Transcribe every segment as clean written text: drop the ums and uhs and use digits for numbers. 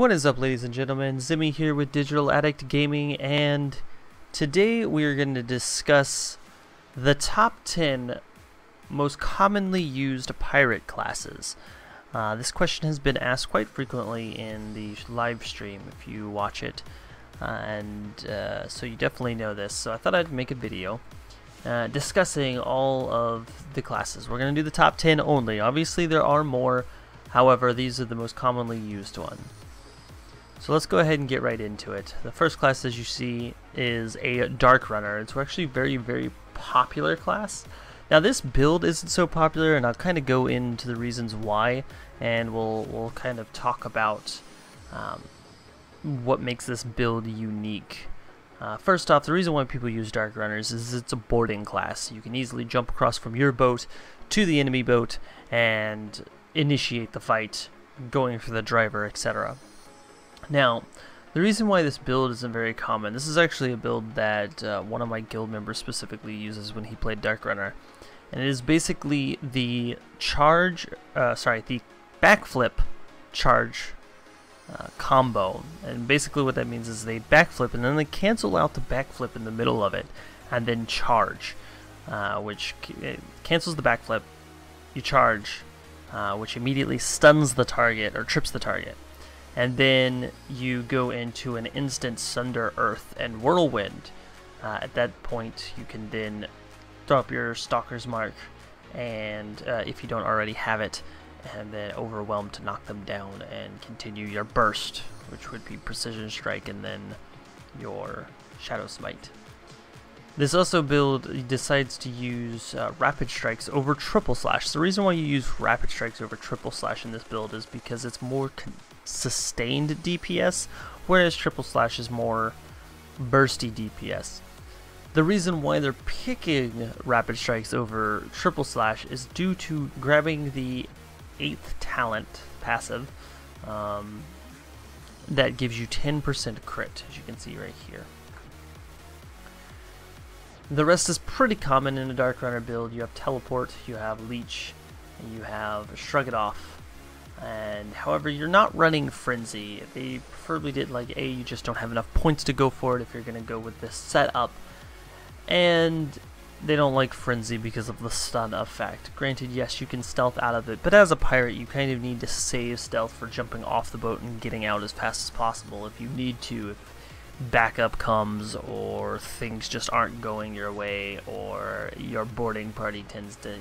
What is up, ladies and gentlemen? Zimmy here with Digital Addict Gaming, and today we are going to discuss the top 10 most commonly used pirate classes. This question has been asked quite frequently in the live stream if you watch it, so you definitely know this. So I thought I'd make a video discussing all of the classes. We're going to do the top 10 only. Obviously there are more, however these are the most commonly used ones. So let's go ahead and get right into it. The first class, as you see, is a Dark Runner. It's actually a very popular class. Now this build isn't so popular, and I'll kind of go into the reasons why, and we'll kind of talk about what makes this build unique. First off, the reason why people use Dark Runners is it's a boarding class. You can easily jump across from your boat to the enemy boat and initiate the fight, going for the driver, etc. Now, the reason why this build isn't very common, this is actually a build that one of my guild members specifically uses when he played Dark Runner, and it is basically the the backflip charge combo. And basically what that means is they backflip and then they cancel out the backflip in the middle of it and then charge, which cancels the backflip, you charge, which immediately stuns the target or trips the target. And then you go into an instant Sunder Earth and Whirlwind. At that point you can then throw up your Stalker's Mark, and if you don't already have it, and then Overwhelm to knock them down, and continue your Burst, which would be Precision Strike, and then your Shadow Smite. This also build decides to use Rapid Strikes over Triple Slash. The reason why you use Rapid Strikes over Triple Slash in this build is because it's more sustained DPS, whereas Triple Slash is more bursty DPS. The reason why they're picking Rapid Strikes over Triple Slash is due to grabbing the 8th talent passive that gives you 10% crit, as you can see right here. The rest is pretty common in a Dark Runner build. You have Teleport, you have Leech, and you have Shrug It Off. And however, you're not running Frenzy. They preferably did like you just don't have enough points to go for it if you're going to go with this setup. And they don't like Frenzy because of the stun effect. Granted, yes, you can stealth out of it, but as a pirate you kind of need to save stealth for jumping off the boat and getting out as fast as possible if you need to. If backup comes, or things just aren't going your way, or your boarding party tends to,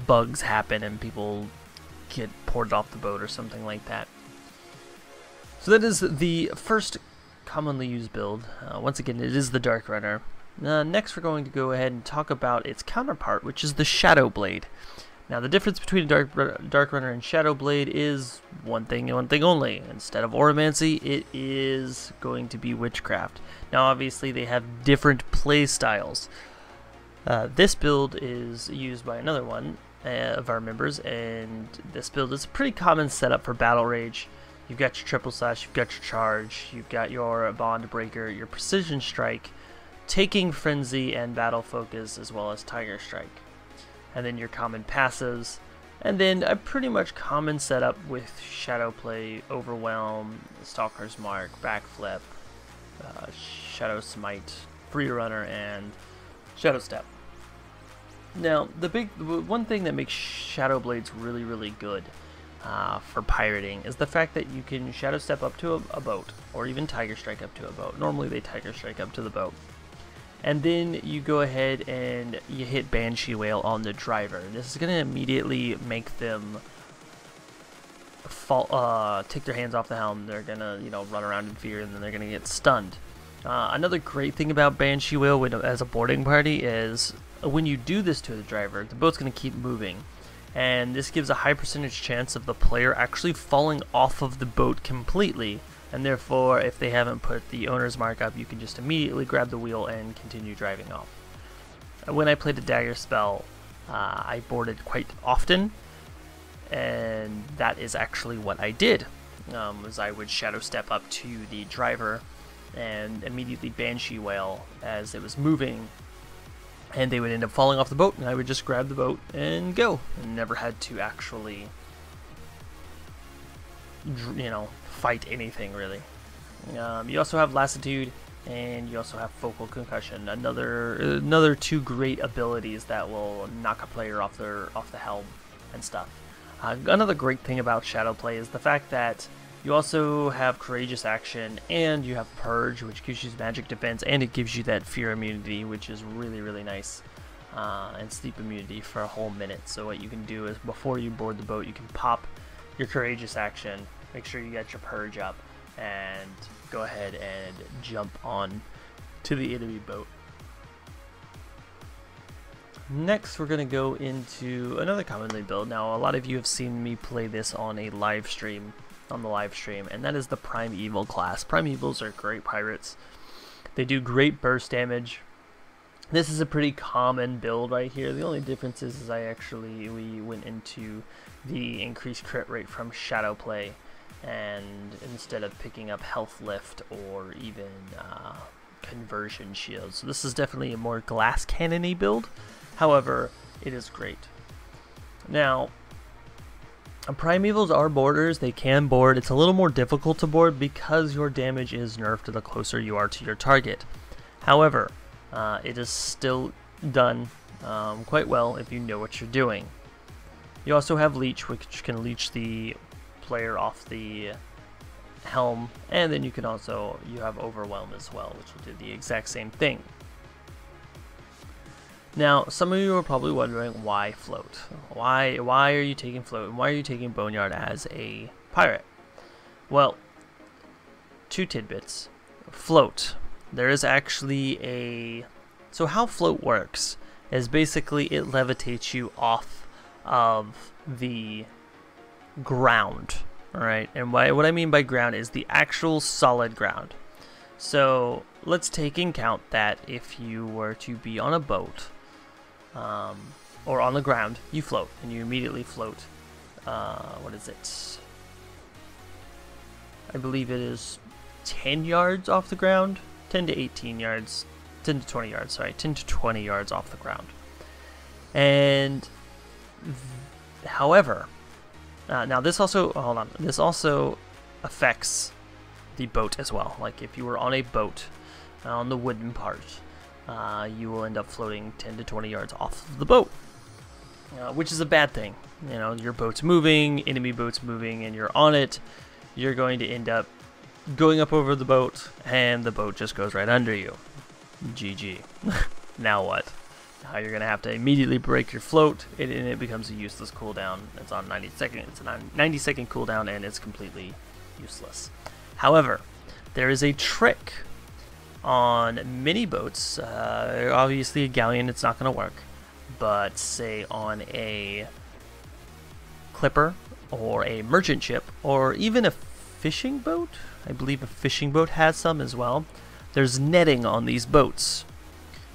bugs happen and people get ported off the boat or something like that. So that is the first commonly used build. Once again, it is the Dark Runner. Next we're going to go ahead and talk about its counterpart, which is the Shadow Blade. Now the difference between Dark Runner and Shadow Blade is one thing and one thing only. Instead of Oromancy, it is going to be Witchcraft. Now obviously they have different play styles. This build is used by another one of our members, and this build is a pretty common setup for Battle Rage. You've got your Triple Slash, you've got your Charge, you've got your Bond Breaker, your Precision Strike, Taking Frenzy, and Battle Focus, as well as Tiger Strike. And then your common passives, and then a pretty much common setup with Shadow Play, Overwhelm, Stalker's Mark, Backflip, Shadow Smite, Free Runner, and Shadow Step. Now, the one thing that makes Shadow Blades really good for pirating is the fact that you can Shadow Step up to a boat, or even Tiger Strike up to a boat. Normally they Tiger Strike up to the boat. And then you go ahead and you hit Banshee Wail on the driver. This is going to immediately make them take their hands off the helm. They're going to, run around in fear, and then they're going to get stunned. Another great thing about Banshee Wail as a boarding party is when you do this to the driver, the boat's going to keep moving. And this gives a high percentage chance of the player actually falling off of the boat completely. And therefore, if they haven't put the owner's mark up, you can just immediately grab the wheel and continue driving off. When I played a dagger spell, I boarded quite often, and that is actually what I did. Was I would Shadow Step up to the driver and immediately Banshee Wail as it was moving, and they would end up falling off the boat, and I would just grab the boat and go, and never had to actually fight anything really. You also have Lassitude, and you also have Focal Concussion, another two great abilities that will knock a player off the helm and stuff. Another great thing about Shadowplay is the fact that you also have Courageous Action, and you have Purge, which gives you magic defense, and it gives you that fear immunity, which is really, really nice, and sleep immunity for a whole minute. So what you can do is, before you board the boat, you can pop your Courageous Action, make sure you get your Purge up, and go ahead and jump on to the enemy boat. Next, we're going to go into another commonly built. Now, a lot of you have seen me play this on the live stream, and that is the Primeval class. Primevals are great pirates. They do great burst damage. This is a pretty common build right here. The only difference is we went into the increased crit rate from Shadowplay, and instead of picking up health lift or even conversion shields. So this is definitely a more glass cannon-y build. However, it is great. Now, Primevals are boarders. They can board. It's a little more difficult to board because your damage is nerfed the closer you are to your target. However, it is still done quite well if you know what you're doing. You also have Leech, which can leech the player off the helm, and then you have Overwhelm as well, which will do the exact same thing. Now, some of you are probably wondering, why float? Why are you taking float, and why are you taking Boneyard as a pirate? Well, two tidbits. Float. There is actually so how float works is basically it levitates you off of the ground, alright? And what I mean by ground is the actual solid ground. So let's take in count that if you were to be on a boat, or on the ground, you float, and you immediately float, what is it? I believe it is 10 yards off the ground, 10 to 18 yards, 10 to 20 yards, sorry, 10 to 20 yards off the ground. And, however, now this also affects the boat as well. Like if you were on a boat, on the wooden part, you will end up floating 10 to 20 yards off of the boat, which is a bad thing. You know, your boat's moving, enemy boat's moving, and you're on it. You're going to end up going up over the boat, and the boat just goes right under you. GG. Now what? Now you're going to have to immediately break your float, and it becomes a useless cooldown. It's on 90 seconds. It's a 90-second cooldown, and it's completely useless. However, there is a trick on mini boats. Obviously a galleon, it's not going to work, but say on a clipper or a merchant ship or even a fishing boat, I believe a fishing boat has some as well, there's netting on these boats.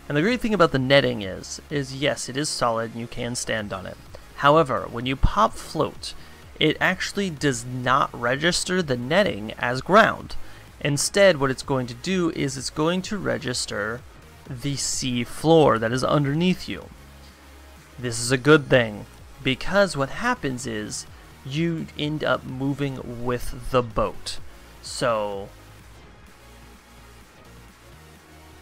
And the great thing about the netting is yes, it is solid and you can stand on it. However, when you pop float, it actually does not register the netting as ground. Instead, what it's going to do is it's going to register the sea floor that is underneath you. This is a good thing, because what happens is you end up moving with the boat. So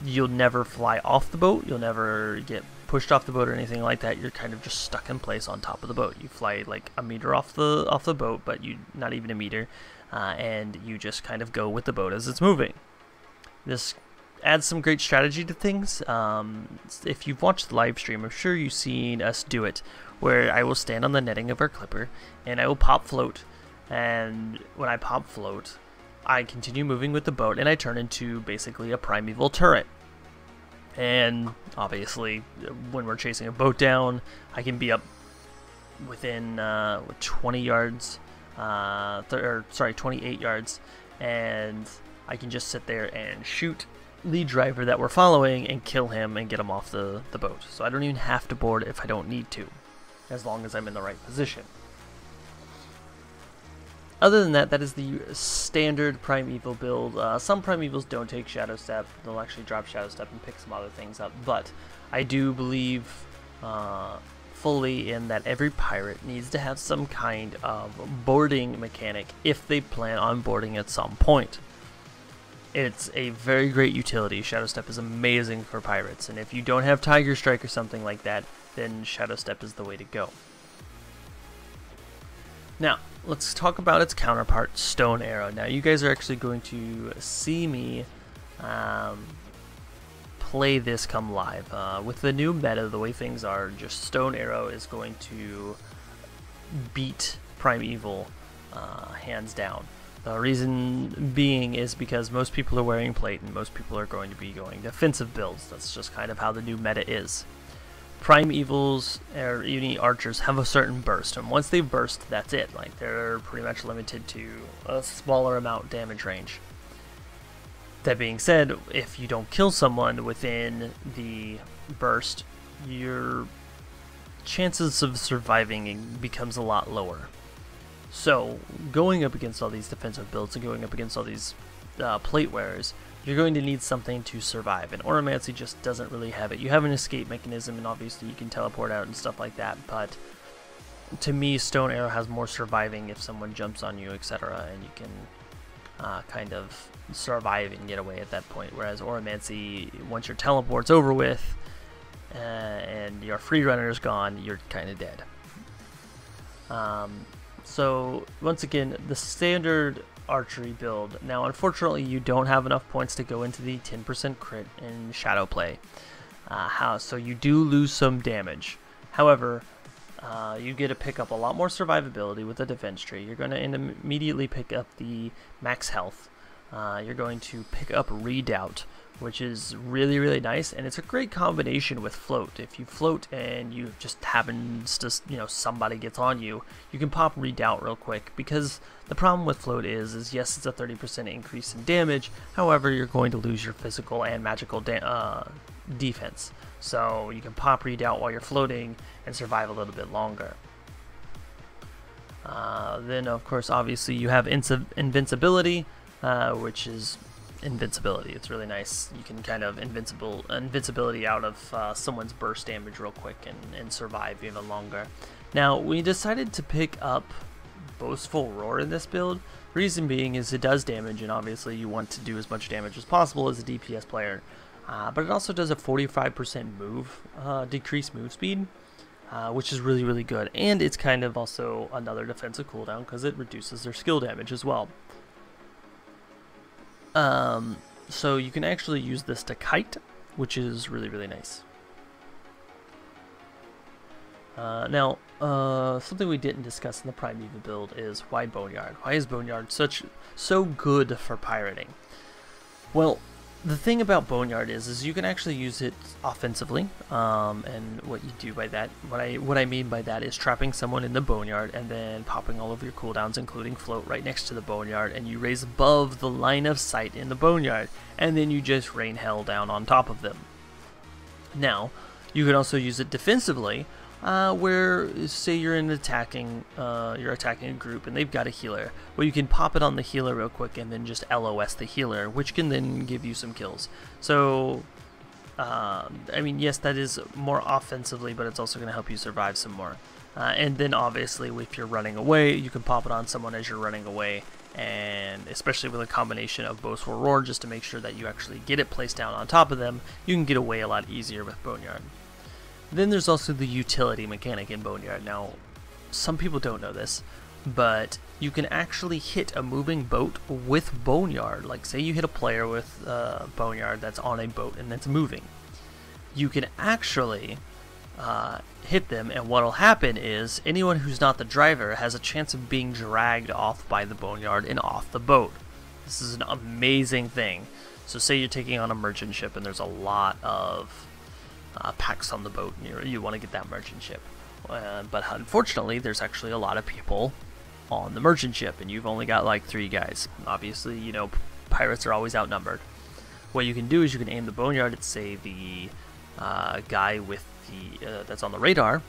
you'll never fly off the boat, you'll never get pushed off the boat or anything like that. You're kind of just stuck in place on top of the boat. You fly like a meter off the boat, but you not even a meter. And you just kind of go with the boat as it's moving. This adds some great strategy to things. If you've watched the live stream, I'm sure you've seen us do it, where I will stand on the netting of our clipper, and I will pop float, and when I pop float, I continue moving with the boat, and I turn into basically a primeval turret. And obviously, when we're chasing a boat down, I can be up within 20 yards, 28 yards, and I can just sit there and shoot the driver that we're following and kill him and get him off the boat. So I don't even have to board if I don't need to, as long as I'm in the right position. Other than that, that is the standard Primeval build. Some Primevals don't take Shadow Step. They'll actually drop Shadow Step and pick some other things up. But I do believe fully in that every pirate needs to have some kind of boarding mechanic if they plan on boarding at some point. It's a very great utility. Shadow Step is amazing for pirates, and if you don't have Tiger Strike or something like that, then Shadow Step is the way to go. Now, let's talk about its counterpart, Stone Arrow. Now, you guys are actually going to see me play this come live. With the new meta, the way things are, just Stone Arrow is going to beat Primeval hands down. The reason being is because most people are wearing plate and most people are going to be going defensive builds. That's just kind of how the new meta is. Primevals or any archers have a certain burst, and once they burst, that's it. Like, they're pretty much limited to a smaller amount damage range. That being said, if you don't kill someone within the burst, your chances of surviving becomes a lot lower. So, going up against all these defensive builds and going up against all these plate wearers, you're going to need something to survive, and Oromancy just doesn't really have it. You have an escape mechanism, and obviously you can teleport out and stuff like that, but to me, Stone Arrow has more surviving if someone jumps on you, etc., and you can kind of survive and get away at that point, whereas Oromancy, once your teleport's over with, and your free runner is gone, you're kind of dead. So, once again, the standard archery build. Now, unfortunately, you don't have enough points to go into the 10% crit in Shadow Play. So you do lose some damage. However, you get to pick up a lot more survivability with the defense tree. You're going to immediately pick up the max health. You're going to pick up Redoubt, which is really, really nice, and it's a great combination with float. If you float and you just happens to, somebody gets on you, you can pop Redoubt real quick, because the problem with float is yes, it's a 30% increase in damage, however, you're going to lose your physical and magical defense. So you can pop Redoubt while you're floating and survive a little bit longer. Then, of course, obviously, you have invincibility, which is invincibility. It's really nice. You can kind of invincibility out of someone's burst damage real quick and survive even longer. Now, we decided to pick up Boastful Roar in this build. Reason being is it does damage, and obviously you want to do as much damage as possible as a DPS player. But it also does a 45% decreased move speed, which is really, really good. And it's kind of also another defensive cooldown because it reduces their skill damage as well. So you can actually use this to kite, which is really, really nice. Now, something we didn't discuss in the Primeval build is why Boneyard. Why is Boneyard so good for pirating? Well, the thing about Boneyard is you can actually use it offensively, and what you do by that, what I mean by that is trapping someone in the Boneyard and then popping all of your cooldowns, including float, right next to the Boneyard, and you raise above the line of sight in the Boneyard, and then you just rain hell down on top of them. Now, you can also use it defensively, where say you're attacking a group and they've got a healer. Well, you can pop it on the healer real quick and then just LOS the healer, which can then give you some kills. So, I mean, yes, that is more offensively, but it's also going to help you survive some more. And then obviously, if you're running away, you can pop it on someone as you're running away, and especially with a combination of Boastful Roar, just to make sure that you actually get it placed down on top of them, you can get away a lot easier with Boneyard. Then there's also the utility mechanic in Boneyard. Now, some people don't know this, but you can actually hit a moving boat with Boneyard. Like, say you hit a player with Boneyard that's on a boat and that's moving. You can actually hit them, and what'll happen is anyone who's not the driver has a chance of being dragged off by the Boneyard and off the boat. This is an amazing thing. So say you're taking on a merchant ship and there's a lot of packs on the boat, and you want to get that merchant ship, but unfortunately there's actually a lot of people on the merchant ship and you've only got like 3 guys. Obviously, pirates are always outnumbered. What you can do is you can aim the Boneyard at, say, the guy with the that's on the radar,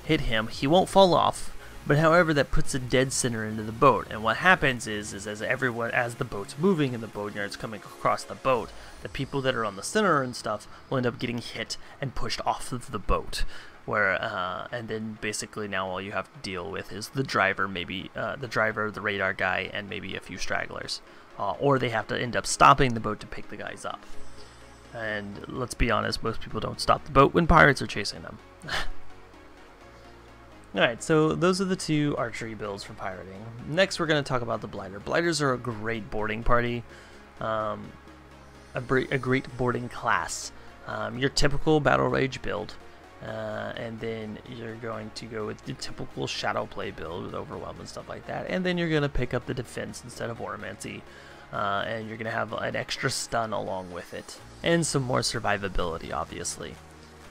hit him, he won't fall off, but however that puts a dead center into the boat, and what happens is as the boat's moving and the Boneyard's coming across the boat, the people that are on the center and stuff will end up getting hit and pushed off of the boat. where and then basically now all you have to deal with is the driver, maybe the driver, the radar guy, and maybe a few stragglers, or they have to end up stopping the boat to pick the guys up. And let's be honest, most people don't stop the boat when pirates are chasing them. Alright, so those are the two archery builds for pirating. Next we're going to talk about the blighter. Blighters are a great boarding party, a great boarding class. Your typical battle rage build, and then you're going to go with the typical shadow play build with overwhelm and stuff like that, and then you're going to pick up the defense instead of Oromancy, and you're going to have an extra stun along with it, and some more survivability, obviously.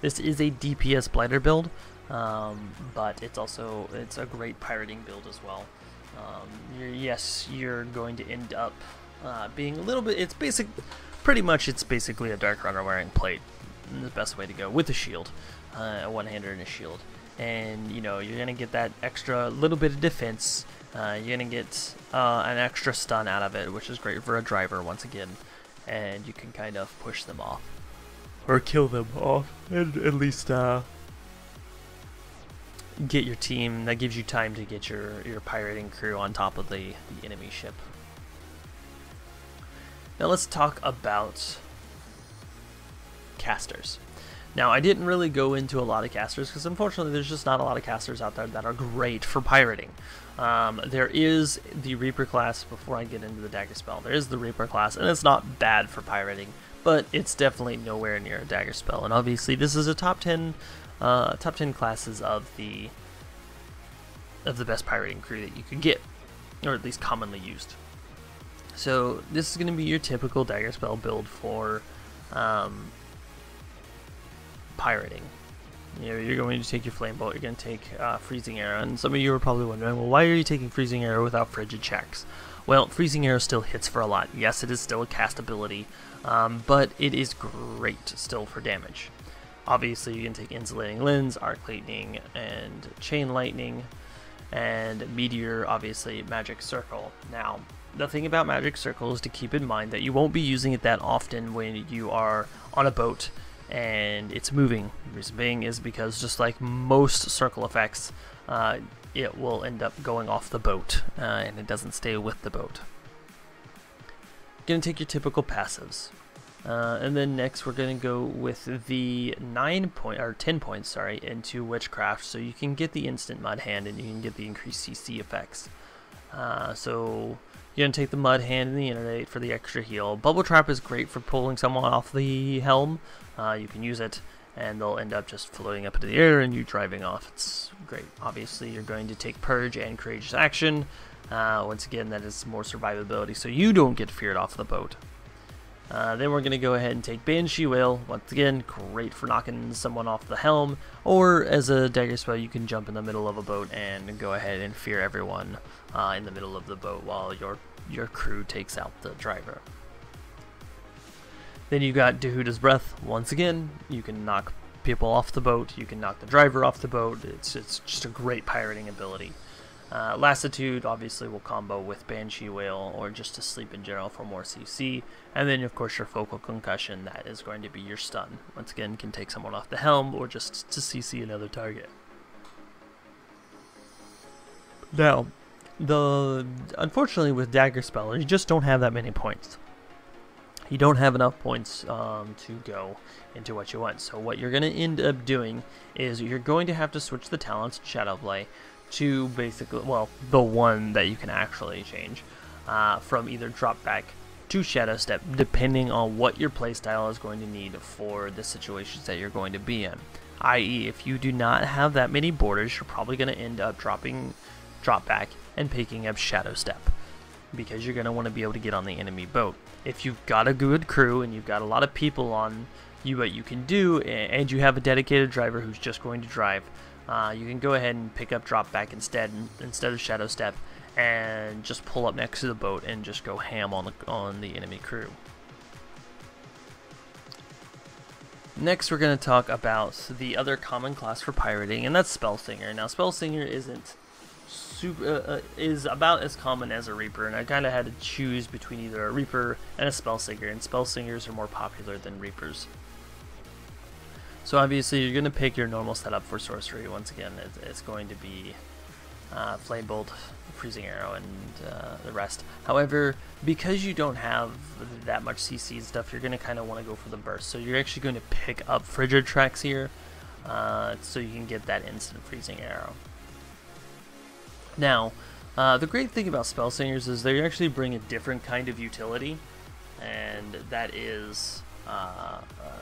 This is a DPS blighter build, but it's a great pirating build as well. Yes, you're going to end up being a little bit, it's basically a Dark Runner wearing plate, the best way to go, with a shield, a one-hander and a shield. And you know, you're gonna get that extra little bit of defense, you're gonna get an extra stun out of it, which is great for a driver once again, and you can kind of push them off or kill them off, and at least get your team. That gives you time to get your pirating crew on top of the enemy ship. Now let's talk about casters. Now I didn't really go into a lot of casters because unfortunately there's just not a lot of casters out there that are great for pirating. There is the Reaper class. Before I get into the Dagger spell, there is the Reaper class, and it's not bad for pirating, but it's definitely nowhere near a Dagger spell. And obviously this is a top 10 classes of the best pirating crew that you could get, or at least commonly used. So this is going to be your typical Dagger spell build for pirating. You know, you're going to take your Flame Bolt, you're going to take Freezing Arrow, and some of you are probably wondering, well, why are you taking Freezing Arrow without Frigid Checks? Well, Freezing Arrow still hits for a lot. Yes, it is still a cast ability, but it is great still for damage. Obviously, you can take Insulating Lens, Arc Lightning, and Chain Lightning, and Meteor, obviously, Magic Circle. Now, the thing about Magic Circle is to keep in mind that you won't be using it that often when you are on a boat and it's moving. The reason being is because just like most circle effects, it will end up going off the boat, and it doesn't stay with the boat. Gonna take your typical passives. And then next we're going to go with the 10 points, into Witchcraft, so you can get the instant Mud Hand and you can get the increased CC effects. So you're going to take the Mud Hand and the Inundate for the extra heal. Bubble Trap is great for pulling someone off the helm. You can use it and they'll end up just floating up into the air and you driving off. It's great. Obviously you're going to take Purge and Courageous Action. Once again, that is more survivability, so you don't get feared off the boat. Then we're going to go ahead and take Banshee Whale. Once again, great for knocking someone off the helm, or as a dagger spell you can jump in the middle of a boat and go ahead and fear everyone in the middle of the boat while your crew takes out the driver. Then you got Dahuda's Breath. Once again, you can knock people off the boat, you can knock the driver off the boat. It's just a great pirating ability. Lassitude obviously will combo with Banshee Whale or just to sleep in general for more CC, and then of course your Focal Concussion, that is going to be your stun. Once again, can take someone off the helm or just to CC another target. Now, unfortunately with Dagger Spell, you just don't have that many points. You don't have enough points to go into what you want. So what you're going to end up doing is you're going to have to switch the talents Shadow Play to basically, well, the one that you can actually change from either Drop Back to Shadow Step, depending on what your playstyle is going to need for the situations that you're going to be in. I.e., if you do not have that many borders, you're probably going to end up dropping Drop Back and picking up Shadow Step, because you're going to want to be able to get on the enemy boat. If you've got a good crew and you've got a lot of people on you, what you can do, and you have a dedicated driver who's just going to drive, you can go ahead and pick up Drop Back instead of Shadow Step, and just pull up next to the boat and just go ham on the enemy crew. Next, we're going to talk about the other common class for pirating, and that's Spellsinger. Now, Spellsinger is about as common as a Reaper, and I kind of had to choose between either a Reaper and a Spellsinger, and Spellsingers are more popular than Reapers. So obviously you're going to pick your normal setup for sorcery. Once again, it's going to be Flame Bolt, Freezing Arrow, and the rest. However, because you don't have that much CC and stuff, you're going to kind of want to go for the burst. So you're actually going to pick up Frigid Tracks here, so you can get that instant Freezing Arrow. Now, the great thing about Spell Slingers is they actually bring a different kind of utility, and that is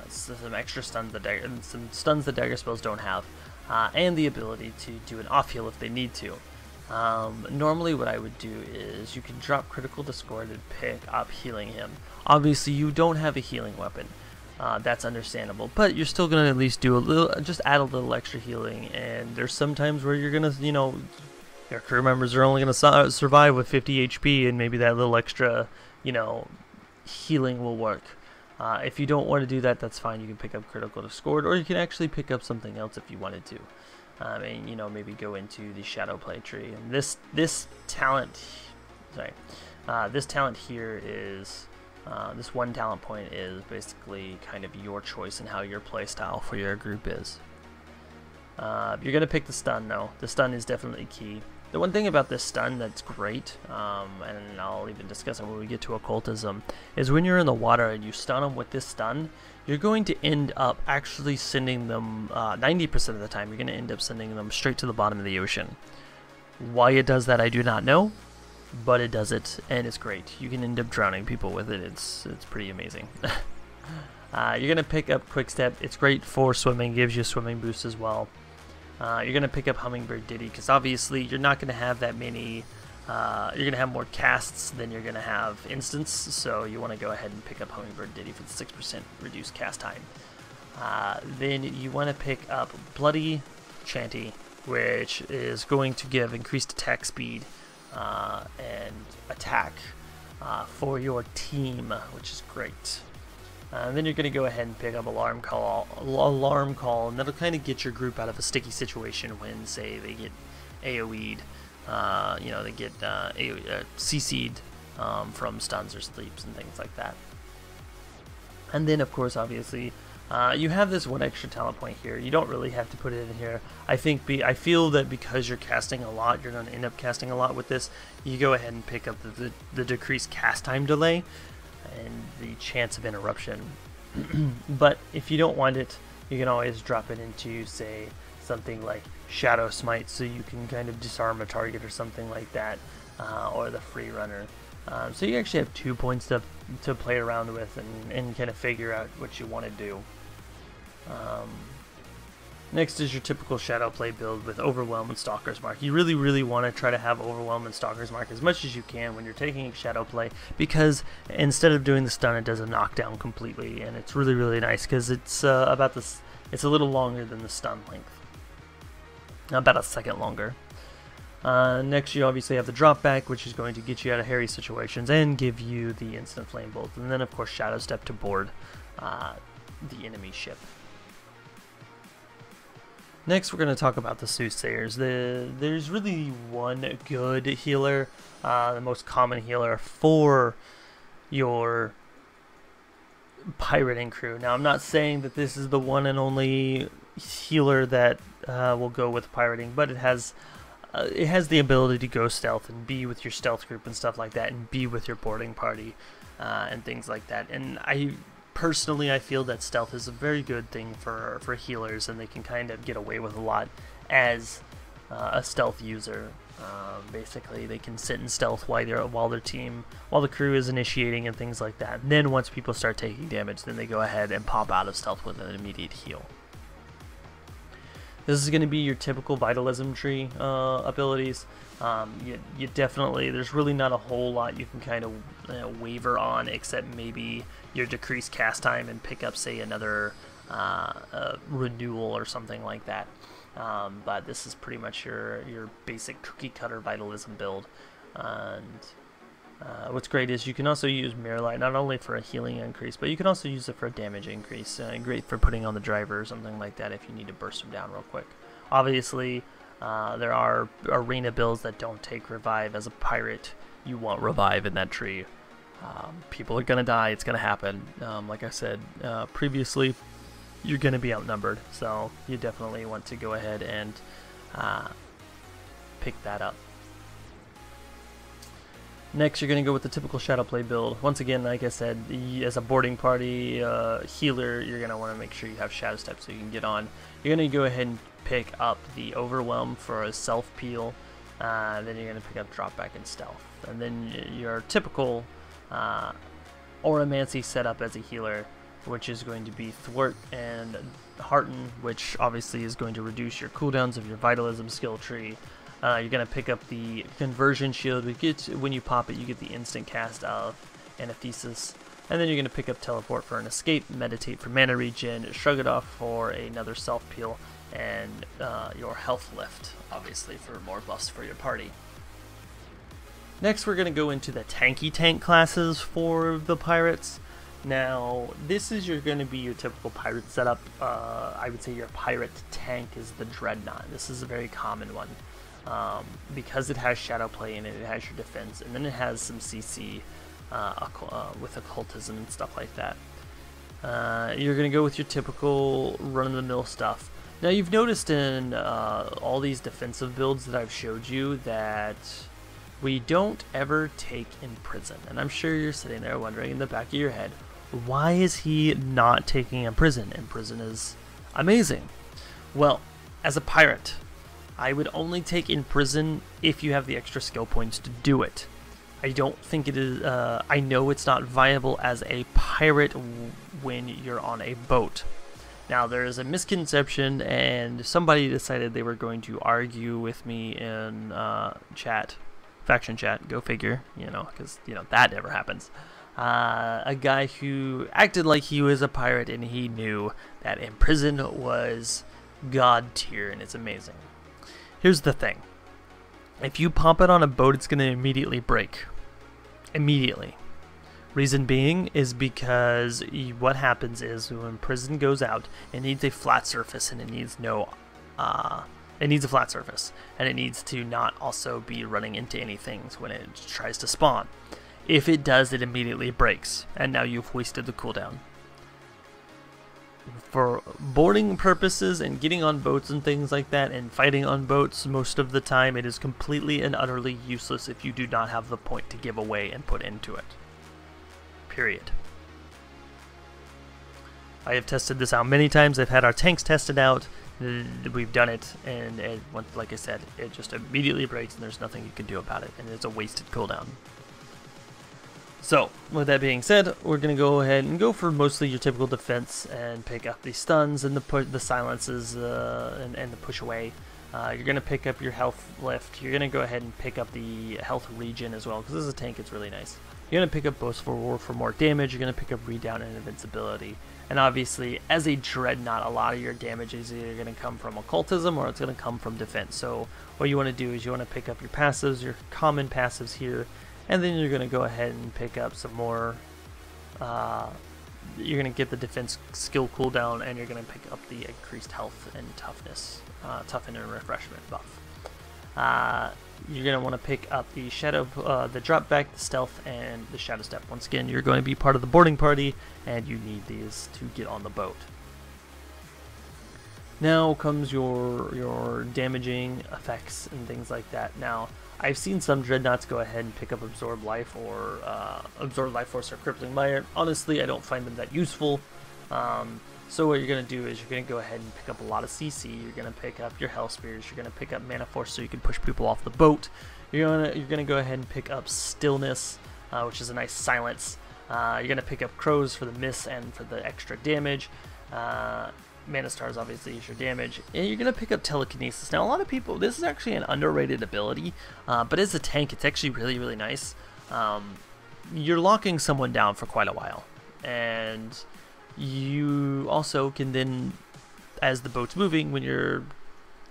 some extra stuns that dagger spells don't have, and the ability to do an off heal if they need to. Normally what I would do is you can drop Critical Discord and pick up healing him. Obviously you don't have a healing weapon, that's understandable, but you're still gonna at least do a little, just add a little extra healing. And there's some times where you're gonna, you know, your crew members are only gonna survive with 50 HP, and maybe that little extra, you know, healing will work. If you don't want to do that, that's fine. You can pick up Critical Discord, or you can actually pick up something else if you wanted to. And you know, maybe go into the Shadow Play tree. And this talent here is this one talent point is basically kind of your choice in how your play style for your group is. You're gonna pick the stun though. The stun is definitely key. The one thing about this stun that's great, and I'll even discuss it when we get to occultism, is when you're in the water and you stun them with this stun, you're going to end up actually sending them, 90% of the time, you're going to end up sending them straight to the bottom of the ocean. Why it does that, I do not know, but it does it, and it's great. You can end up drowning people with it. It's pretty amazing. You're going to pick up Quick Step. It's great for swimming, gives you a swimming boost as well. You're going to pick up Hummingbird Ditty, because obviously you're not going to have that many, you're going to have more casts than you're going to have instants, so you want to go ahead and pick up Hummingbird Ditty for the 6% reduced cast time. Then you want to pick up Bloody Chanty, which is going to give increased attack speed and attack for your team, which is great. Then you're going to go ahead and pick up Alarm Call, and that'll kind of get your group out of a sticky situation when, say, they get AoE'd, you know, they get CC'd from stuns or sleeps and things like that. And then, of course, obviously, you have this one extra talent point here. You don't really have to put it in here. I feel that because you're casting a lot, you're going to end up casting a lot with this. You go ahead and pick up the decreased cast time delay and the chance of interruption. But if you don't want it, you can always drop it into, say, something like Shadow Smite, so you can kind of disarm a target or something like that, or the Free Runner. So you actually have 2 points to play around with and kind of figure out what you want to do. Next is your typical Shadow Play build with Overwhelm and Stalker's Mark. You really want to try to have Overwhelm and Stalker's Mark as much as you can when you're taking Shadow Play, because instead of doing the stun, it does a knockdown completely, and it's really nice because it's it's a little longer than the stun length, about a second longer. Next, you obviously have the drop back, which is going to get you out of hairy situations and give you the instant Flame Bolt, and then of course Shadow Step to board the enemy ship. Next, we're going to talk about the Soothsayers. There's really one good healer, the most common healer for your pirating crew. Now, I'm not saying that this is the one and only healer that will go with pirating, but it has the ability to go stealth and be with your stealth group and stuff like that, and be with your boarding party and things like that. And personally, I feel that stealth is a very good thing for healers, and they can kind of get away with a lot as a stealth user. Basically, they can sit in stealth while the crew is initiating and things like that. And then once people start taking damage, then they go ahead and pop out of stealth with an immediate heal. This is going to be your typical Vitalism tree abilities. You definitely, there's really not a whole lot you can kind of waver on, except maybe your decreased cast time and pick up, say, another renewal or something like that. But this is pretty much your basic cookie cutter Vitalism build. And what's great is you can also use Mirror Light not only for a healing increase, but you can also use it for a damage increase. Great for putting on the driver or something like that if you need to burst them down real quick. Obviously, there are arena builds that don't take revive. As a pirate, you want revive in that tree. People are gonna die. It's gonna happen. Like I said previously, you're going to be outnumbered. So you definitely want to go ahead and pick that up. Next, you're going to go with the typical Shadowplay build. Once again, like I said, as a boarding party healer, you're going to want to make sure you have Shadow Step so you can get on. You're going to go ahead and pick up the Overwhelm for a self peel. Then you're going to pick up Drop Back and Stealth. And then your typical Auramancy setup as a healer, which is going to be Thwart and Hearten, which obviously is going to reduce your cooldowns of your Vitalism skill tree. You're going to pick up the Conversion Shield. When you pop it, you get the instant cast of Anathesis. And then you're going to pick up Teleport for an escape, Meditate for mana regen, Shrug It Off for another self peel, and your health lift, obviously, for more buffs for your party. Next, we're going to go into the tanky tank classes for the pirates. Now, this is going to be your typical pirate setup. I would say your pirate tank is the Dreadnought. This is a very common one. Because it has Shadowplay in it, it has your defense, and then it has some CC with occultism and stuff like that. You're going to go with your typical run-of-the-mill stuff. Now, you've noticed in all these defensive builds that I've showed you that we don't ever take Imprison. And I'm sure you're sitting there wondering in the back of your head, why is he not taking Imprison? Imprison is amazing. Well, as a pirate, I would only take Imprison if you have the extra skill points to do it. I don't think it is, I know it's not viable as a pirate when you're on a boat. Now, there is a misconception, and somebody decided they were going to argue with me in faction chat, go figure, because, that never happens. A guy who acted like he was a pirate, and he knew that Imprison was god tier, and it's amazing. Here's the thing. If you pop it on a boat, it's going to immediately break. Immediately. Reason being is because what happens is when Imprison goes out, it needs a flat surface, and it needs a flat surface, and it needs to not also be running into anything when it tries to spawn. If it does, it immediately breaks, and now you've wasted the cooldown. For boarding purposes and getting on boats and things like that and fighting on boats, most of the time it is completely and utterly useless if you do not have the point to give away and put into it. Period. I have tested this out many times. I've had our tanks tested out. We've done it, and like I said, it just immediately breaks and there's nothing you can do about it, and it's a wasted cooldown. So, with that being said, we're going to go ahead and go for mostly your typical defense and pick up the stuns and the silences and the push away. You're going to pick up your health lift. You're going to go ahead and pick up the health regen as well, because this is a tank, it's really nice. You're going to pick up Boast for War for more damage. You're going to pick up Redown and Invincibility. And obviously, as a Dreadnought, a lot of your damage is either going to come from Occultism or it's going to come from defense. So what you want to do is you want to pick up your passives, your common passives here, and then you're going to go ahead and pick up some more, you're going to get the defense skill cooldown, and you're going to pick up the increased health and toughness, toughen and refreshment buff. You're going to want to pick up the the drop back, the stealth, and the shadow step. Once again, you're going to be part of the boarding party, and you need these to get on the boat. Now comes your damaging effects and things like that. Now, I've seen some Dreadnoughts go ahead and pick up Absorb Life or Absorb Life Force or Crippling Mire. Honestly, I don't find them that useful. So what you're going to do is you're going to go ahead and pick up a lot of CC. You're going to pick up your Hell Spears. You're going to pick up Mana Force so you can push people off the boat. You're going to go ahead and pick up Stillness, which is a nice silence. You're going to pick up Crows for the miss and for the extra damage. Mana Stars obviously is your damage, and you're going to pick up Telekinesis. Now, a lot of people, this is actually an underrated ability, but as a tank, it's actually really, really nice. You're locking someone down for quite a while, and you also can then, as the boat's moving, when you're,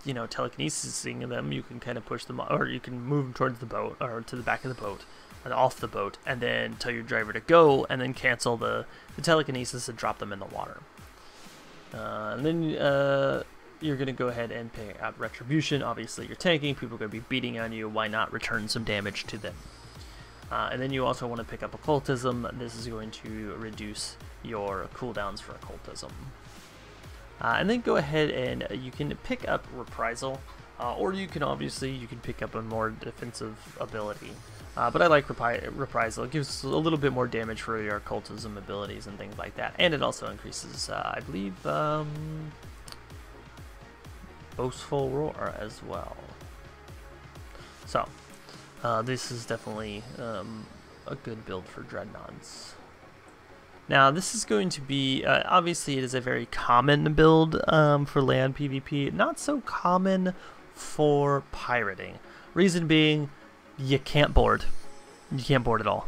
telekinesising them, you can kind of push them, or you can move them towards the boat, or to the back of the boat, and off the boat, and then tell your driver to go, and then cancel the telekinesis and drop them in the water. And then you're going to go ahead and pick out Retribution. Obviously, you're tanking. People are going to be beating on you. Why not return some damage to them? And then you also want to pick up Occultism. This is going to reduce your cooldowns for Occultism. And then go ahead and you can pick up Reprisal, or you can pick up a more defensive ability. But I like Reprisal. It gives a little bit more damage for your occultism abilities and things like that. And it also increases, I believe, Boastful Roar as well. So, this is definitely a good build for Dreadnoughts. Now, this is going to be, obviously it is a very common build for land PvP, not so common for pirating. Reason being, you can't board. You can't board at all.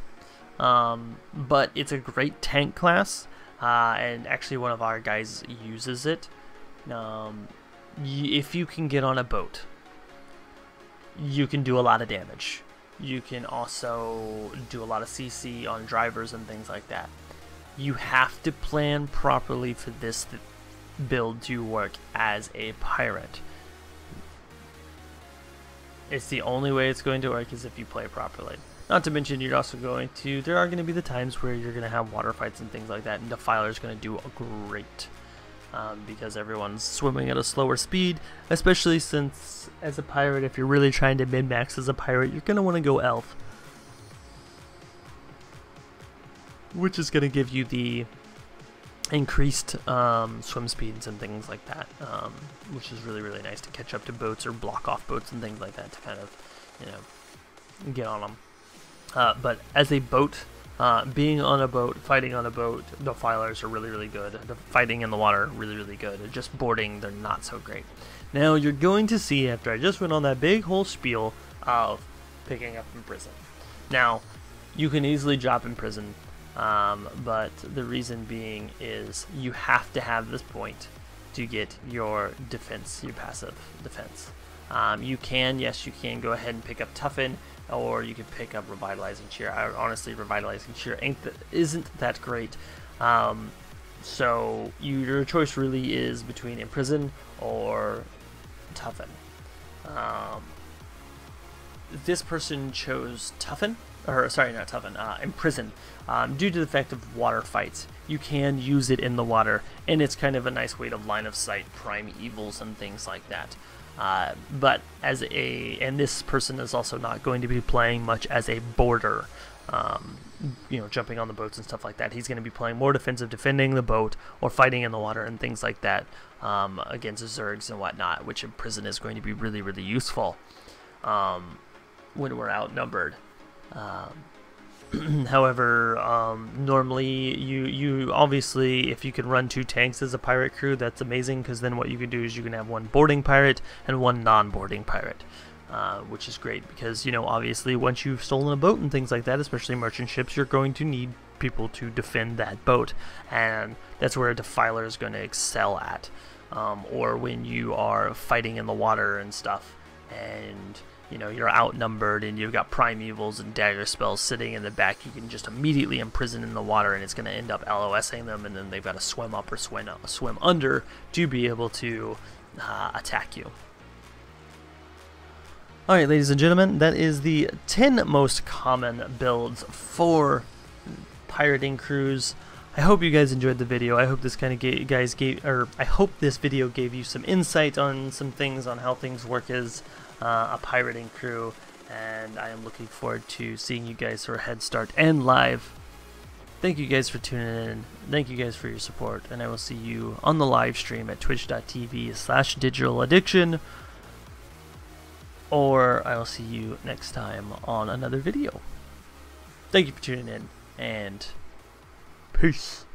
But it's a great tank class, and actually one of our guys uses it. If you can get on a boat, you can do a lot of damage. You can also do a lot of CC on drivers and things like that. You have to plan properly for this build to work as a pirate. It's the only way it's going to work is if you play properly. Not to mention, there are going to be the times where you're going to have water fights and things like that, and Defiler is going to do great. Because everyone's swimming at a slower speed, especially since, as a pirate, if you're really trying to min-max as a pirate, you're going to want to go Elf. Which is going to give you the increased swim speeds and things like that, which is really, really nice to catch up to boats or block off boats and things like that to kind of, get on them. But as a boat, being on a boat, fighting on a boat, Defilers are really, really good. The fighting in the water, really, really good. Just boarding, they're not so great. Now, you're going to see, after I just went on that big whole spiel of picking up in prison. Now, you can easily drop in prison, but the reason being is you have to have this point to get your defense, your passive defense. You can go ahead and pick up Toughen, or you can pick up Revitalizing Cheer. Honestly, Revitalizing Cheer isn't that great. So your choice really is between Imprison or Toughen. This person chose Toughen, or sorry, not Toughen, Imprison, due to the fact of water fights. You can use it in the water, and it's kind of a nice way to line of sight prime evils and things like that. But and this person is also not going to be playing much as a boarder, jumping on the boats and stuff like that. He's going to be playing more defensive, defending the boat, or fighting in the water and things like that, against Zergs and whatnot, which in prison is going to be really, really useful, when we're outnumbered. However, normally you obviously, if you can run 2 tanks as a pirate crew, that's amazing, because then what you can do is you can have one boarding pirate and one non-boarding pirate, which is great because, obviously once you've stolen a boat and things like that, especially merchant ships, you're going to need people to defend that boat, and that's where a Defiler is going to excel at, or when you are fighting in the water and stuff, and you're outnumbered and you've got Primevals and dagger spells sitting in the back, you can just immediately imprison in the water, and it's going to end up LOSing them, and then they've got to swim up or swim under to be able to attack you. Alright, ladies and gentlemen, that is the 10 most common builds for pirating crews. I hope you guys enjoyed the video. I hope this I hope this video gave you some insight on some things on how things work as a pirating crew, and I am looking forward to seeing you guys for Head Start and live. Thank you guys for tuning in. Thank you guys for your support, and I will see you on the live stream at twitch.tv/digitaladdiction, or I will see you next time on another video. Thank you for tuning in, and peace.